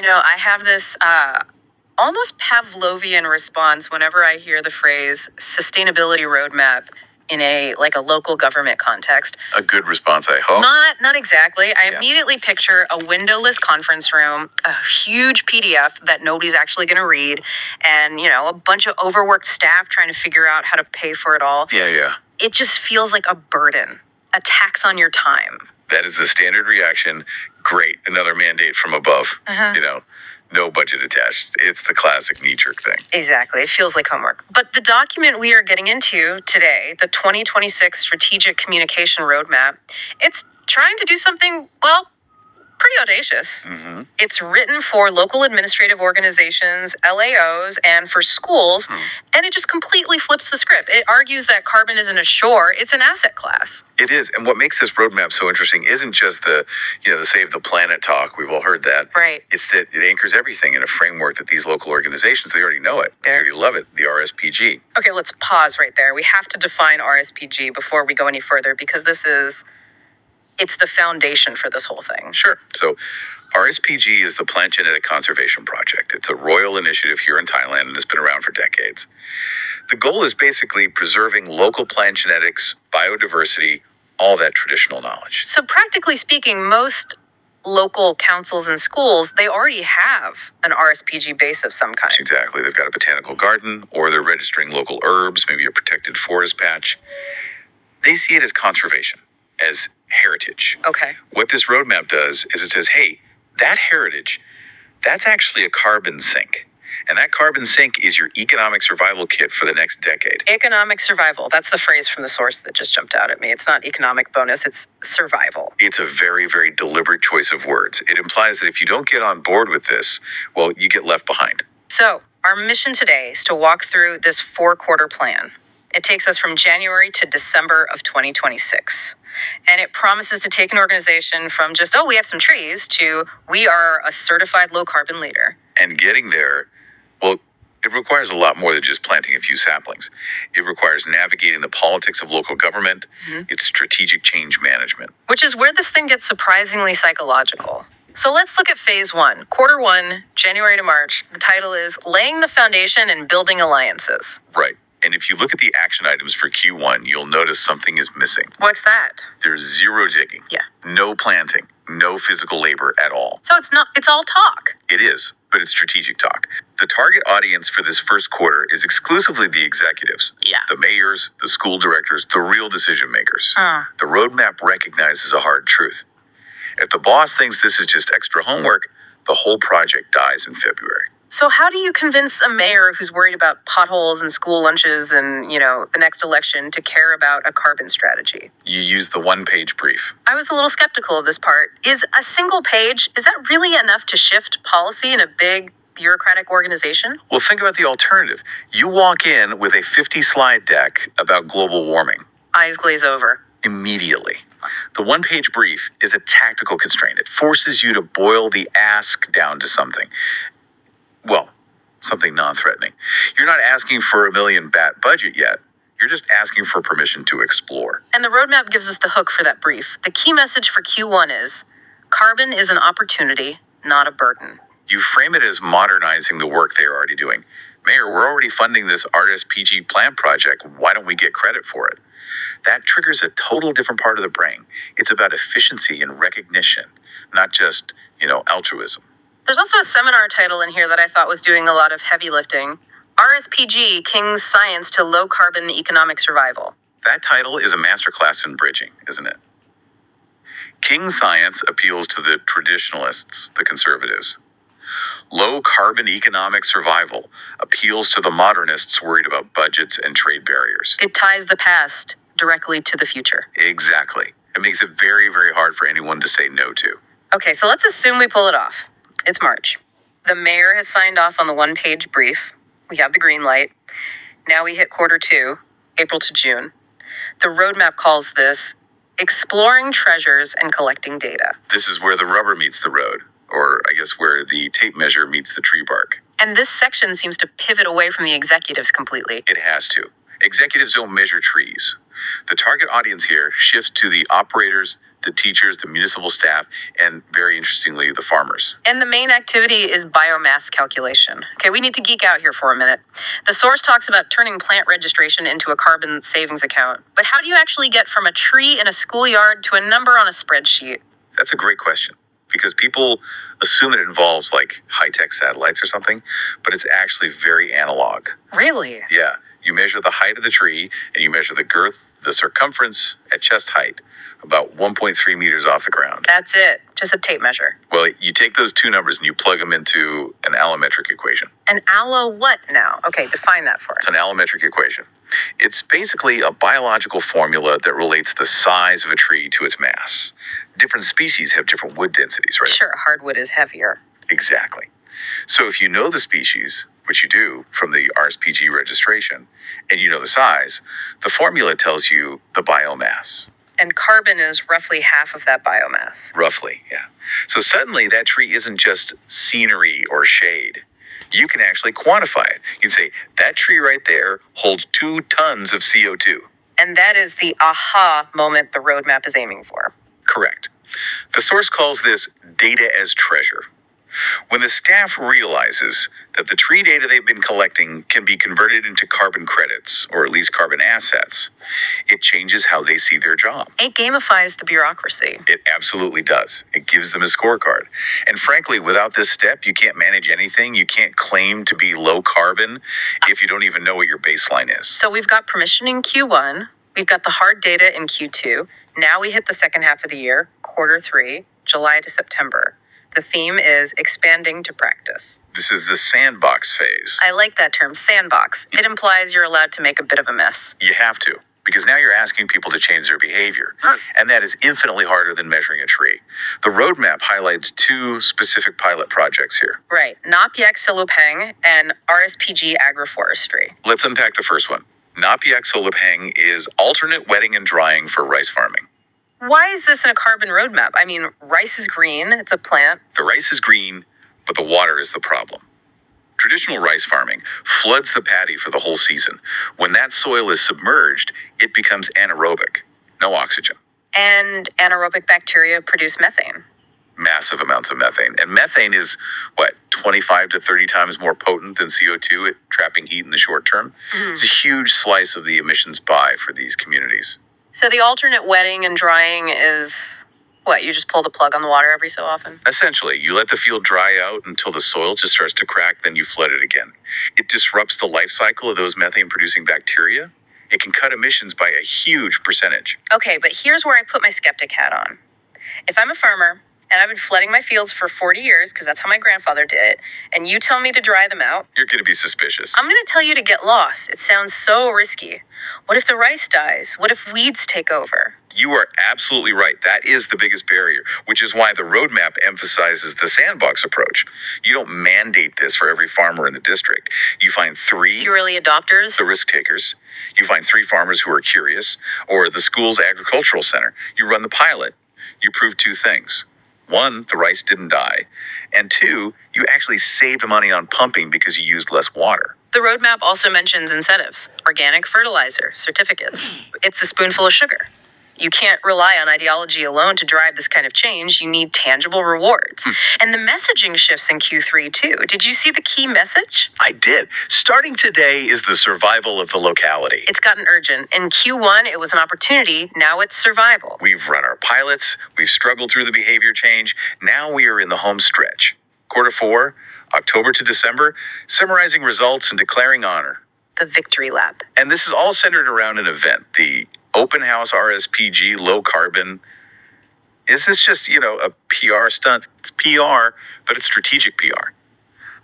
I have this almost Pavlovian response whenever I hear the phrase sustainability roadmap in a local government context. A good response, I hope. Not exactly. I Yeah. immediately picture a windowless conference room, a huge PDF that nobody's actually going to read, and a bunch of overworked staff trying to figure out how to pay for it all. Yeah. It just feels like a burden, a tax on your time. That is the standard reaction. Great, another mandate from above. No budget attached. It's the classic knee-jerk thing. Exactly. It feels like homework. But the document we are getting into today, the 2026 Strategic Communication Roadmap, it's trying to do something, well, pretty audacious. Mm-hmm. It's written for local administrative organizations, LAOs, and for schools, and it just completely flips the script. It argues that carbon isn't a shore, it's an asset class. It is. And what makes this roadmap so interesting isn't just the Save the Planet talk. We've all heard that. Right. It's that it anchors everything in a framework that these local organizations, they already know it. They already love it, the RSPG. Okay, let's pause right there. We have to define RSPG before we go any further because it's the foundation for this whole thing. Sure. So RSPG is the Plant Genetic Conservation Project. It's a royal initiative here in Thailand and it's been around for decades. The goal is basically preserving local plant genetics, biodiversity, all that traditional knowledge. So practically speaking, most local councils and schools, they already have an RSPG base of some kind. Exactly. They've got a botanical garden or they're registering local herbs, maybe a protected forest patch. They see it as conservation, as heritage. Okay. What this roadmap does is it says, hey, that heritage, that's actually a carbon sink. And that carbon sink is your economic survival kit for the next decade. Economic survival. That's the phrase from the source that just jumped out at me. It's not economic bonus, it's survival. It's a very, very deliberate choice of words. It implies that if you don't get on board with this, well, you get left behind. So, our mission today is to walk through this 4-quarter plan. It takes us from January to December of 2026. And it promises to take an organization from just, we have some trees, to we are a certified low-carbon leader. And getting there, well, it requires a lot more than just planting a few saplings. It requires navigating the politics of local government. It's strategic change management. Which is where this thing gets surprisingly psychological. So let's look at phase 1, quarter 1, January to March. The title is Laying the Foundation and Building Alliances. Right. And if you look at the action items for Q1, you'll notice something is missing. What's that? There's zero digging. Yeah. No planting. No physical labor at all. So it's all talk. It is, but it's strategic talk. The target audience for this first quarter is exclusively the executives. Yeah. The mayors, the school directors, the real decision makers. Uh. The roadmap recognizes a hard truth. If the boss thinks this is just extra homework, the whole project dies in February. So how do you convince a mayor who's worried about potholes and school lunches and, the next election to care about a carbon strategy? You use the one-page brief. I was a little skeptical of this part. Is a single page, is that really enough to shift policy in a big bureaucratic organization? Well, think about the alternative. You walk in with a 50-slide deck about global warming. Eyes glaze over. Immediately. The one-page brief is a tactical constraint. It forces you to boil the ask down to something. Well, something non-threatening. You're not asking for a $1 million bat budget yet. You're just asking for permission to explore. And the roadmap gives us the hook for that brief. The key message for Q1 is, carbon is an opportunity, not a burden. You frame it as modernizing the work they're already doing. Mayor, we're already funding this RSPG plant project. Why don't we get credit for it? That triggers a total different part of the brain. It's about efficiency and recognition, not just, altruism. There's also a seminar title in here that I thought was doing a lot of heavy lifting. RSPG, King's Science to Low Carbon Economic Survival. That title is a masterclass in bridging, isn't it? King's Science appeals to the traditionalists, the conservatives. Low carbon economic survival appeals to the modernists worried about budgets and trade barriers. It ties the past directly to the future. Exactly. It makes it very, very hard for anyone to say no to. Okay, so let's assume we pull it off. It's March. The mayor has signed off on the one-page brief. We have the green light. Now we hit quarter 2, April to June. The roadmap calls this exploring treasures and collecting data. This is where the rubber meets the road, or I guess where the tape measure meets the tree bark. And this section seems to pivot away from the executives completely. It has to. Executives don't measure trees. The target audience here shifts to the operators, the teachers, the municipal staff, and very interestingly, the farmers. And the main activity is biomass calculation. Okay, we need to geek out here for a minute. The source talks about turning plant registration into a carbon savings account. But how do you actually get from a tree in a schoolyard to a number on a spreadsheet? That's a great question, because people assume it involves like high-tech satellites or something, but it's actually very analog. Really? Yeah, you measure the height of the tree and you measure the girth, the circumference at chest height, about 1.3 meters off the ground. That's it. Just a tape measure. Well, you take those two numbers and you plug them into an allometric equation. An allo what now? Okay, define that for us. It's an allometric equation. It's basically a biological formula that relates the size of a tree to its mass. Different species have different wood densities, right? Sure, hardwood is heavier. Exactly. So if you know the species, which you do from the RSPG registration, and you know the size, the formula tells you the biomass. And carbon is roughly half of that biomass. Roughly, yeah. So suddenly that tree isn't just scenery or shade. You can actually quantify it. You can say, that tree right there holds 2 tons of CO2. And that is the aha moment the roadmap is aiming for. Correct. The source calls this data as treasure. When the staff realizes that the tree data they've been collecting can be converted into carbon credits, or at least carbon assets, it changes how they see their job. It gamifies the bureaucracy. It absolutely does. It gives them a scorecard. And frankly, without this step, you can't manage anything. You can't claim to be low carbon if you don't even know what your baseline is. So we've got permission in Q1. We've got the hard data in Q2. Now we hit the second half of the year, quarter 3, July to September. The theme is expanding to practice. This is the sandbox phase. I like that term, sandbox. It implies you're allowed to make a bit of a mess. You have to, because now you're asking people to change their behavior. And that is infinitely harder than measuring a tree. The roadmap highlights 2 specific pilot projects here. Right, Napiak Silupeng and RSPG agroforestry. Let's unpack the first one. Napiak Silupeng is alternate wetting and drying for rice farming. Why is this in a carbon roadmap? I mean, rice is green, it's a plant. The rice is green, but the water is the problem. Traditional rice farming floods the paddy for the whole season. When that soil is submerged, it becomes anaerobic, no oxygen. And anaerobic bacteria produce methane. Massive amounts of methane. And methane is, 25 to 30 times more potent than CO2 at trapping heat in the short term? It's a huge slice of the emissions pie for these communities. So the alternate wetting and drying is what? You just pull the plug on the water every so often? Essentially, you let the field dry out until the soil just starts to crack, then you flood it again. It disrupts the life cycle of those methane-producing bacteria. It can cut emissions by a huge percentage. Okay, but here's where I put my skeptic hat on. If I'm a farmer, and I've been flooding my fields for 40 years, because that's how my grandfather did it, and you tell me to dry them out, You're going to be suspicious. I'm going to tell you to get lost. It sounds so risky. What if the rice dies? What if weeds take over? You are absolutely right. That is the biggest barrier, which is why the roadmap emphasizes the sandbox approach. You don't mandate this for every farmer in the district. You find 3, You early adopters? the risk takers. You find 3 farmers who are curious, or the school's agricultural center. You run the pilot. You prove 2 things. 1, the rice didn't die. And 2, you actually saved money on pumping because you used less water. The roadmap also mentions incentives, organic fertilizer, certificates. It's the spoonful of sugar. You can't rely on ideology alone to drive this kind of change. You need tangible rewards. And the messaging shifts in Q3 too. Did you see the key message? I did. Starting today is the survival of the locality. It's gotten urgent. In Q1, it was an opportunity. Now it's survival. We've run our pilots. We've struggled through the behavior change. Now we are in the home stretch. Quarter 4, October to December, summarizing results and declaring honor. The Victory Lap. And this is all centered around an event, the Open House RSPG Low Carbon. Is this just, a PR stunt? It's PR, but it's strategic PR.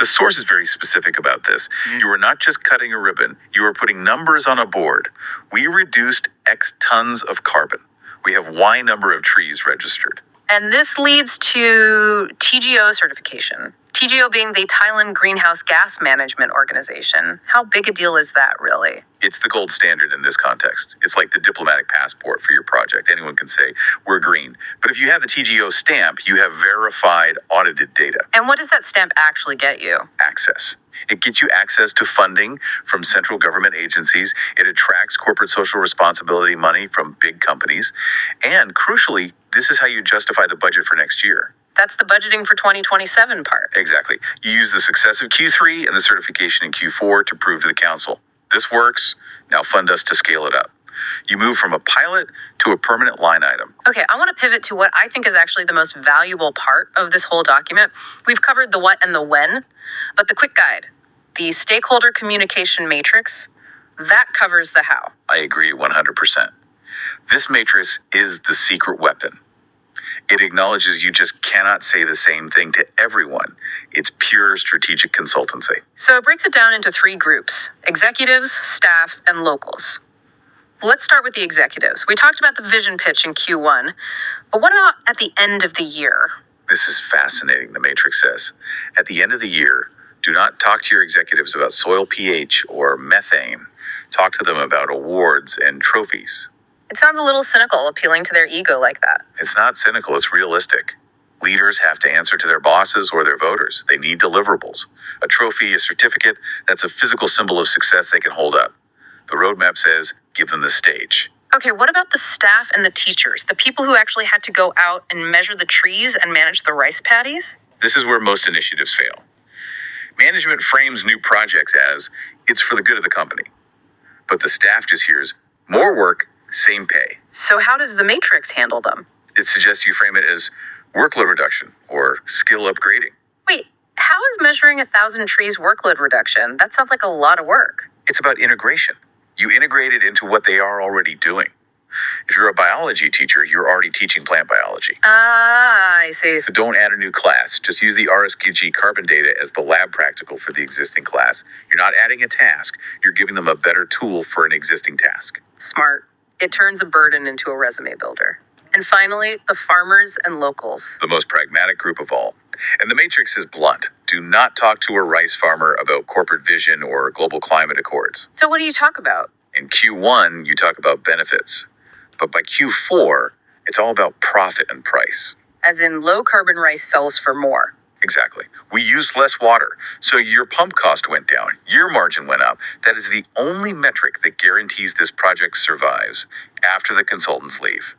The source is very specific about this. You are not just cutting a ribbon. You are putting numbers on a board. We reduced X tons of carbon. We have Y number of trees registered. And this leads to TGO certification. TGO being the Thailand Greenhouse Gas Management Organization. How big a deal is that, really? It's the gold standard in this context. It's like the diplomatic passport for your project. Anyone can say, we're green. But if you have the TGO stamp, you have verified audited data. And what does that stamp actually get you? Access. It gets you access to funding from central government agencies. It attracts corporate social responsibility money from big companies. And crucially, this is how you justify the budget for next year. That's the budgeting for 2027 part. Exactly. You use the success of Q3 and the certification in Q4 to prove to the council, this works, now fund us to scale it up. You move from a pilot to a permanent line item. Okay, I want to pivot to what I think is actually the most valuable part of this whole document. We've covered the what and the when, but the quick guide, the stakeholder communication matrix, that covers the how. I agree 100%. This matrix is the secret weapon. It acknowledges you just cannot say the same thing to everyone. It's pure strategic consultancy. So it breaks it down into 3 groups: executives, staff, and locals. Let's start with the executives. We talked about the vision pitch in Q1, but what about at the end of the year? This is fascinating, the matrix says. At the end of the year, do not talk to your executives about soil pH or methane. Talk to them about awards and trophies. It sounds a little cynical, appealing to their ego like that. It's not cynical, it's realistic. Leaders have to answer to their bosses or their voters. They need deliverables. A trophy, a certificate, that's a physical symbol of success they can hold up. The roadmap says, give them the stage. Okay, what about the staff and the teachers, the people who actually had to go out and measure the trees and manage the rice paddies? This is where most initiatives fail. Management frames new projects as, it's for the good of the company. But the staff just hears, more work, same pay. So how does the matrix handle them? It suggests you frame it as workload reduction or skill upgrading. Wait, how is measuring 1,000 trees workload reduction? That sounds like a lot of work. It's about integration. You integrate it into what they are already doing. If you're a biology teacher, you're already teaching plant biology. Ah, I see. So don't add a new class. Just use the RSKG carbon data as the lab practical for the existing class. You're not adding a task. You're giving them a better tool for an existing task. Smart. It turns a burden into a resume builder. And finally, the farmers and locals. The most pragmatic group of all. And the matrix is blunt. Do not talk to a rice farmer about corporate vision or global climate accords. So what do you talk about? In Q1, you talk about benefits. But by Q4, it's all about profit and price. As in low carbon rice sells for more. Exactly. We used less water, so your pump cost went down, your margin went up. That is the only metric that guarantees this project survives after the consultants leave.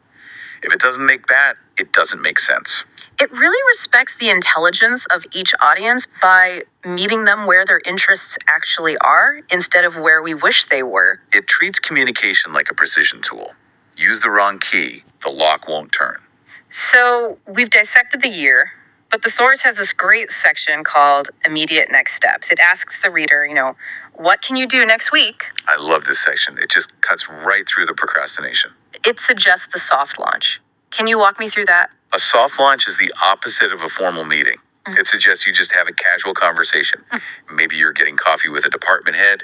If it doesn't make that, it doesn't make sense. It really respects the intelligence of each audience by meeting them where their interests actually are instead of where we wish they were. It treats communication like a precision tool. Use the wrong key, the lock won't turn. So we've dissected the year, but the source has this great section called Immediate Next Steps. It asks the reader, what can you do next week? I love this section. It just cuts right through the procrastination. It suggests the soft launch. Can you walk me through that? A soft launch is the opposite of a formal meeting. It suggests you just have a casual conversation. Maybe you're getting coffee with a department head.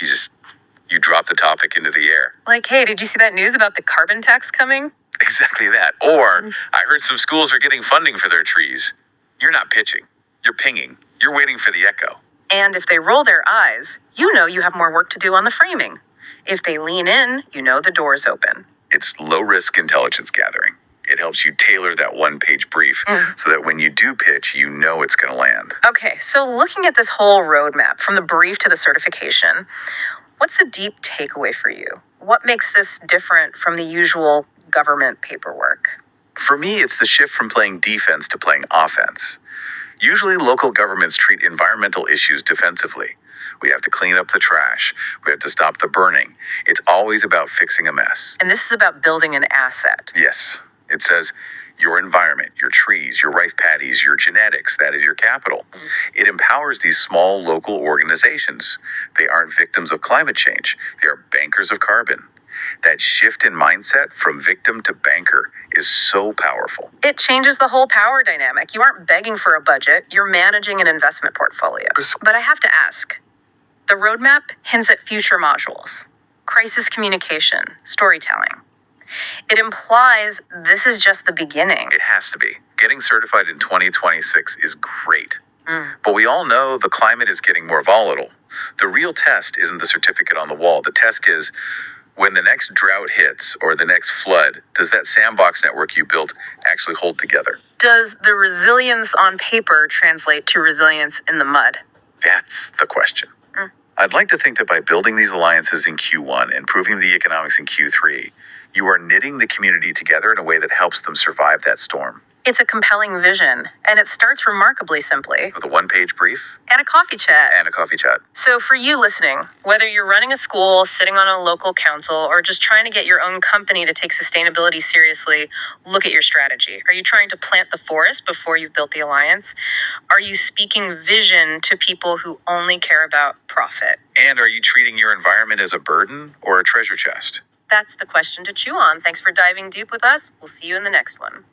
You drop the topic into the air. Like, hey, did you see that news about the carbon tax coming? Exactly that. Or, I heard some schools are getting funding for their trees. You're not pitching. You're pinging. You're waiting for the echo. And if they roll their eyes, you know you have more work to do on the framing. If they lean in, you know the door's open. It's low-risk intelligence gathering. It helps you tailor that one-page brief so that when you do pitch, you know it's going to land. Okay, so looking at this whole roadmap, from the brief to the certification, what's the deep takeaway for you? What makes this different from the usual government paperwork? For me, it's the shift from playing defense to playing offense. Usually, local governments treat environmental issues defensively. We have to clean up the trash. We have to stop the burning. It's always about fixing a mess. And this is about building an asset. Yes. It says your environment, your trees, your rice paddies, your genetics, that is your capital. It empowers these small local organizations. They aren't victims of climate change. They are bankers of carbon. That shift in mindset from victim to banker is so powerful. It changes the whole power dynamic. You aren't begging for a budget, you're managing an investment portfolio. But I have to ask, the roadmap hints at future modules, crisis communication, storytelling. It implies this is just the beginning. It has to be. Getting certified in 2026 is great. But we all know the climate is getting more volatile. The real test isn't the certificate on the wall. The test is, when the next drought hits or the next flood, does that sandbox network you built actually hold together? Does the resilience on paper translate to resilience in the mud? That's the question. I'd like to think that by building these alliances in Q1 and proving the economics in Q3, you are knitting the community together in a way that helps them survive that storm. It's a compelling vision, and it starts remarkably simply. With a one-page brief And a coffee chat. and a coffee chat. So for you listening, whether you're running a school, sitting on a local council, or just trying to get your own company to take sustainability seriously, look at your strategy. Are you trying to plant the forest before you've built the alliance? Are you speaking vision to people who only care about profit? And are you treating your environment as a burden or a treasure chest? That's the question to chew on. Thanks for diving deep with us. We'll see you in the next one.